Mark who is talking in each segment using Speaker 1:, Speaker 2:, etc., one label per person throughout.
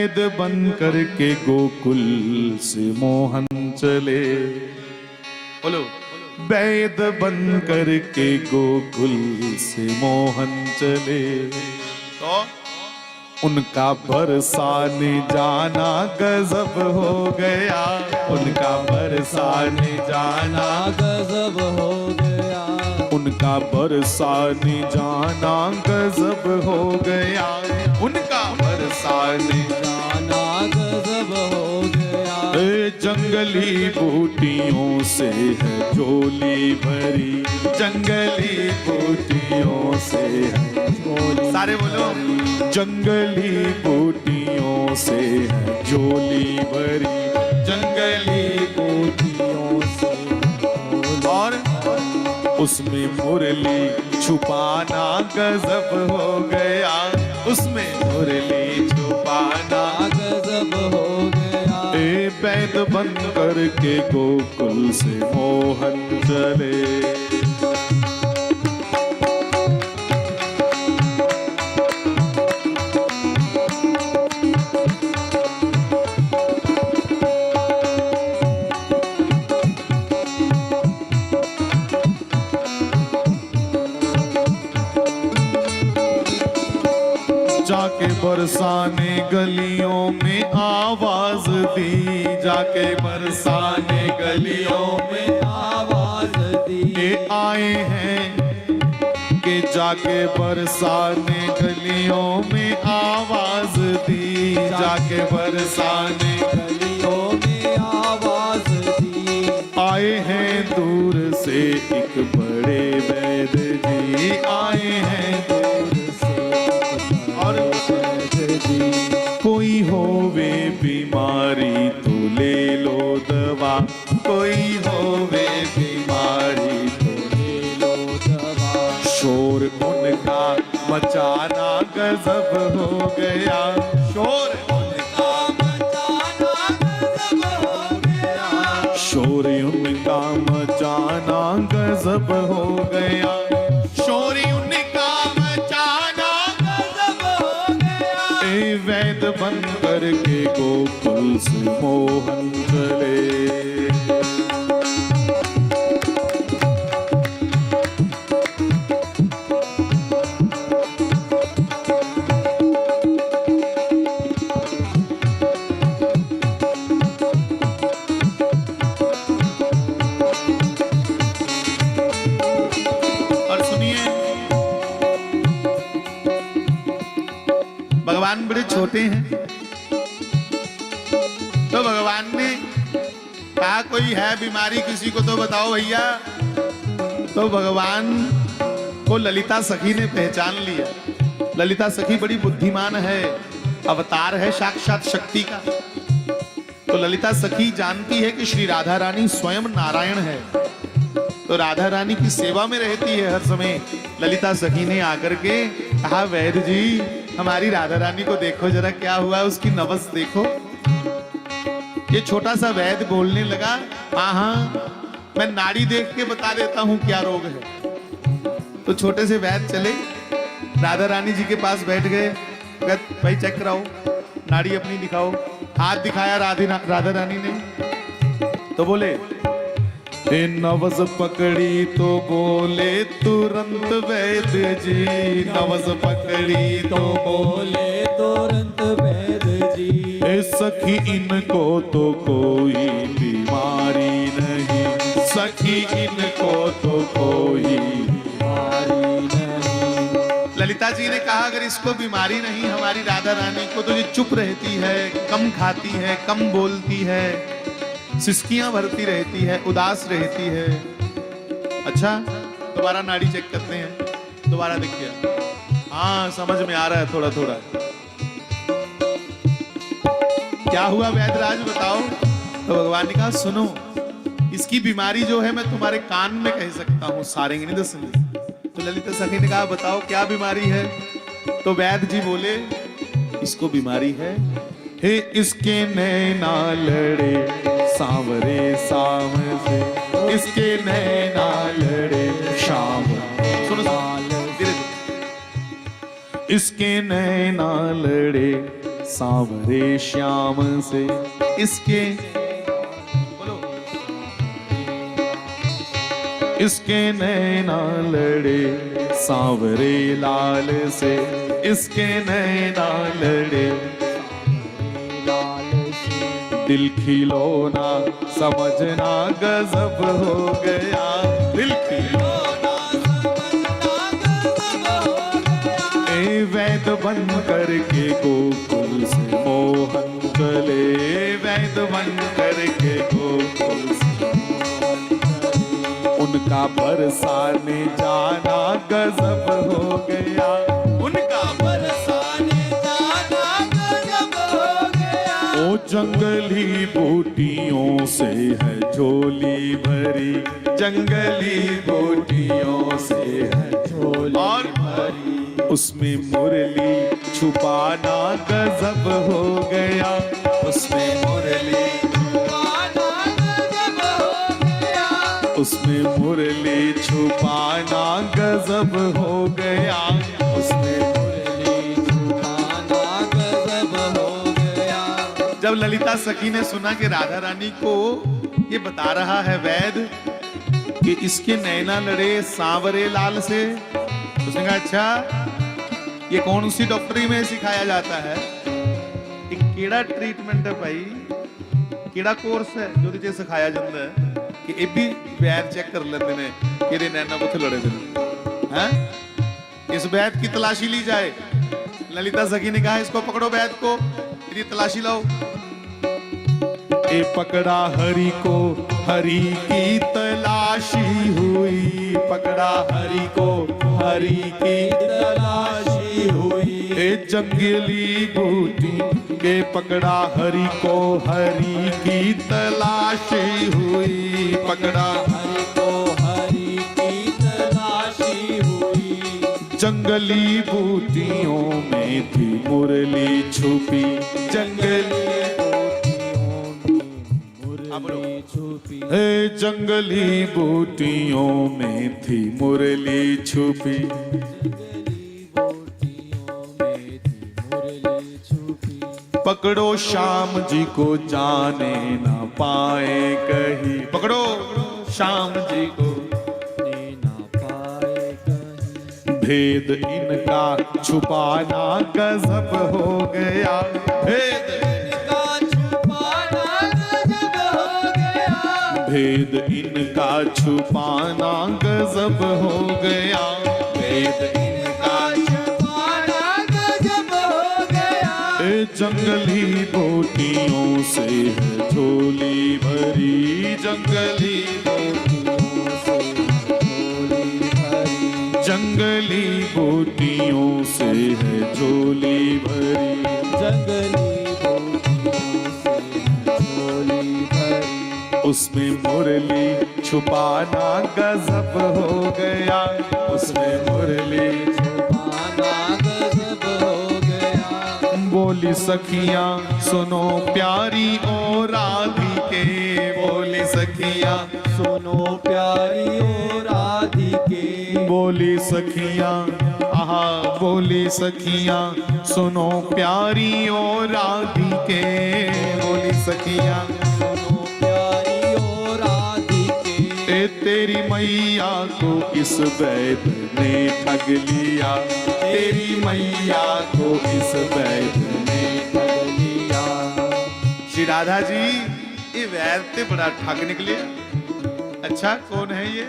Speaker 1: वैद बन करके गोकुल से मोहन चले। बोलो, वैद बन करके गोकुल से मोहन चले। तो उनका बरसाने जाना गजब हो गया, उनका बरसाने जाना
Speaker 2: गजब हो गया,
Speaker 1: उनका बरसाने जाना गजब हो गया, उनका बरसाने
Speaker 2: जाना गजब हो गया।
Speaker 1: जंगली बूटियों से है झोली भरी, जंगली बूटियों से है झोली। सारे बोलो, जंगली बूटियों से है झोली भरी, जंगली बूटियों से। और उसमें मुरली छुपाना गजब हो गया, उसमें मुरली छुपाना
Speaker 2: गजब हो गया।
Speaker 1: वैद बन करके गोकुल से मोहन चले। जाके बरसाने गलियों में आवाज दी, जाके बरसाने गलियों में
Speaker 2: आवाज दी।
Speaker 1: ये आए हैं कि जाके बरसाने गलियों में आवाज दी, जाके बरसाने
Speaker 2: गलियों में आवाज दी।
Speaker 1: आए हैं दूर से एक बड़े वैद जी, आए हैं दूर से और कोई होवे बीमारी तो ले लो दवा, कोई होवे बीमारी तो ले लो दवा। शोर उनका मचाना गजब हो गया, शोर उनका मचाना गजब हो गया, शोर उनका मचाना गजब हो गया, शोर उनका मचाना गजब हो गया। वैद बन करके गोकुल से मोहन चले। और सुनिए, भगवान बड़े छोटे हैं, तो भगवान ने कहा कोई है बीमारी किसी को तो बताओ भैया। तो भगवान को ललिता सखी ने पहचान लिया। ललिता सखी बड़ी बुद्धिमान है, अवतार है साक्षात शक्ति का। तो ललिता सखी जानती है कि श्री राधा रानी स्वयं नारायण है, तो राधा रानी की सेवा में रहती है हर समय। ललिता सखी ने आकर के कहा वैद्य जी हमारी राधा रानी को देखो जरा, क्या हुआ उसकी नवस देखो। ये छोटा सा वैद्य बोलने लगा, हाँ हाँ मैं नाड़ी देख के बता देता हूँ क्या रोग है। तो छोटे से वैद्य चले राधा रानी जी के पास बैठ गए, भाई चेक कराओ, नाड़ी अपनी दिखाओ। हाथ दिखाया राधा रानी ने, तो बोले नवज पकड़ी तो बोले तुरंत वैद्य जी, नवज पकड़ी तो
Speaker 2: बोले तुरंत वैद्य जी।
Speaker 1: सखी इनको तो कोई बीमारी नहीं, सखी इनको तो कोई
Speaker 2: बीमारी नहीं।
Speaker 1: ललिता जी ने कहा अगर इसको बीमारी नहीं हमारी राधा रानी को, तो ये चुप रहती है, कम खाती है, कम बोलती है, सिसकियां भरती रहती है, उदास रहती है। अच्छा दोबारा नाड़ी चेक करते हैं, दोबारा देखिए, हाँ समझ में आ रहा है थोड़ा थोड़ा। क्या हुआ वैद्यराज बताओ। तो भगवान ने कहा सुनो, इसकी बीमारी जो है मैं तुम्हारे कान में कह सकता हूँ, सारेंगे नहीं तो। तो ललिता सखी ने कहा बताओ क्या बीमारी है। तो वैद्य जी बोले इसको बीमारी है, हे इसके नैना लड़े सांवरे शाम से, इसके नैना लड़े शाम। सुनो धीरे धीरे, इसके नैना लड़े
Speaker 3: सांवरे श्याम से।
Speaker 1: इसके बोलो,
Speaker 3: इसके नैना लड़े सांवरे लाल से। इसके नैना लड़े दिल खिलौना समझना गजब हो गया। दिल खिलौना समझना गजब हो गया। ए वैद बन करके गोकुल से मोहन चले। वैद बन करके गोकुल से उनका बरसाने जाना गजब हो गया। उनका बरसाने जाना गजब हो गया। ओ जंगली बूटियों से है झोली भरी। जंगली बूटियों से है झोली भरी। उसमें मुरली छुपाना गजब हो गया। उसमें मुरली छुपाना गजब हो गया। उसमें मुरली छुपाना गजब हो गया। उसमें मुरली छुपाना गजब हो गया।
Speaker 1: जब ललिता सखी ने सुना कि राधा रानी को ये बता रहा है वैद कि इसके नैना लड़े सांवरे लाल से, उसने कहा अच्छा ये कौन सी डॉक्टरी में सिखाया जाता है? एक केड़ा ट्रीटमेंट है भाई, केड़ा कोर्स है जो तुझे सिखाया जाता है कि ये भी वैद चेक कर लेते ने कि ये नैना को लड़े दिन हैं? इस वैद की तलाशी ली जाए। ललिता सखी ने कहा इसको पकड़ो वैद को, इसकी तलाशी लाओ।
Speaker 3: ए पकड़ा हरि को हरि की तलाशी हुई। पकड़ा हरि को हरि की तलाशी हुई। ए जंगली बूटी के पकड़ा हरि को हरि की तलाशी हुई। पकड़ा हरि को हरि की तलाशी हुई। जंगली बूटियों में थी मुरली छुपी। जंगली हे जंगली बूटियों में थी मुरली छुपी। पकड़ो श्याम जी को जाने ना पाए कहीं। पकड़ो श्याम जी को ना पाए कहीं। भेद इनका छुपाना गजब हो गया। भेद भेद इनका छुपाना गजब हो गया। भेद इनका छुपाना गजब हो गया। ए जंगली बूटियों से है झोली भरी। जंगली बूटियों से झोली भरी। जंगली बूटियों से है झोली भरी। जंगली उसमें मुरली छुपाना गजब हो गया। उसमें मुरली छुपाना गजब हो गया। बोली सखियां सुनो प्यारी ओ राधिके। बोली सखियां
Speaker 2: सुनो प्यारी ओ राधिके।
Speaker 3: बोली सखियां आहा बोली सखियां सुनो प्यारी ओ राधिके। बोली सखियां तेरी मैया को इस वैद ने ठग लिया। तेरी मैया को इस वैद ने ठग लिया।
Speaker 1: श्री राधा जी ये वैद ते बड़ा ठग निकले। अच्छा कौन है ये?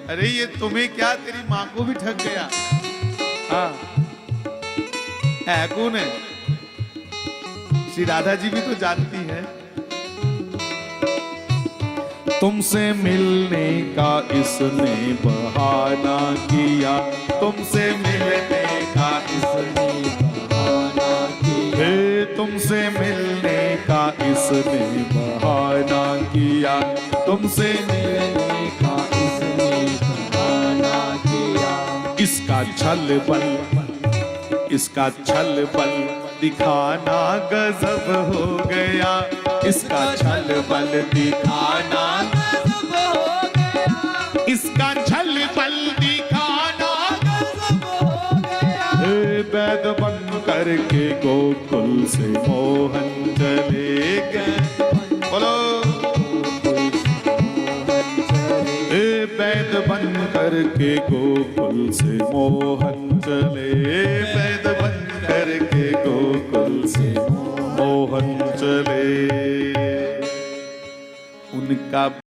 Speaker 1: अरे ये तुम्हें क्या तेरी माँ को भी ठग गया। हाँ है कौन है? श्री राधा जी भी तो जानती है।
Speaker 3: तुमसे मिलने का इसने बहाना किया। तुमसे मिलने का इसने बहाना किया। हे तुमसे मिलने का इसने बहाना किया। तुमसे मिलने का इसने बहाना किया। इसका छल बल दिखाना गजब हो गया। इसका छल बल दिखाना गजब हो गया। इसका छल बल दिखाना गजब हो गया। हे वैद बन कर करके गोकुल से मोहन चले गए।
Speaker 1: बोलो
Speaker 3: वैद बन करके गोकुल से मोहन चले, वैद बन करके गोकुल से मोहन चले। उनका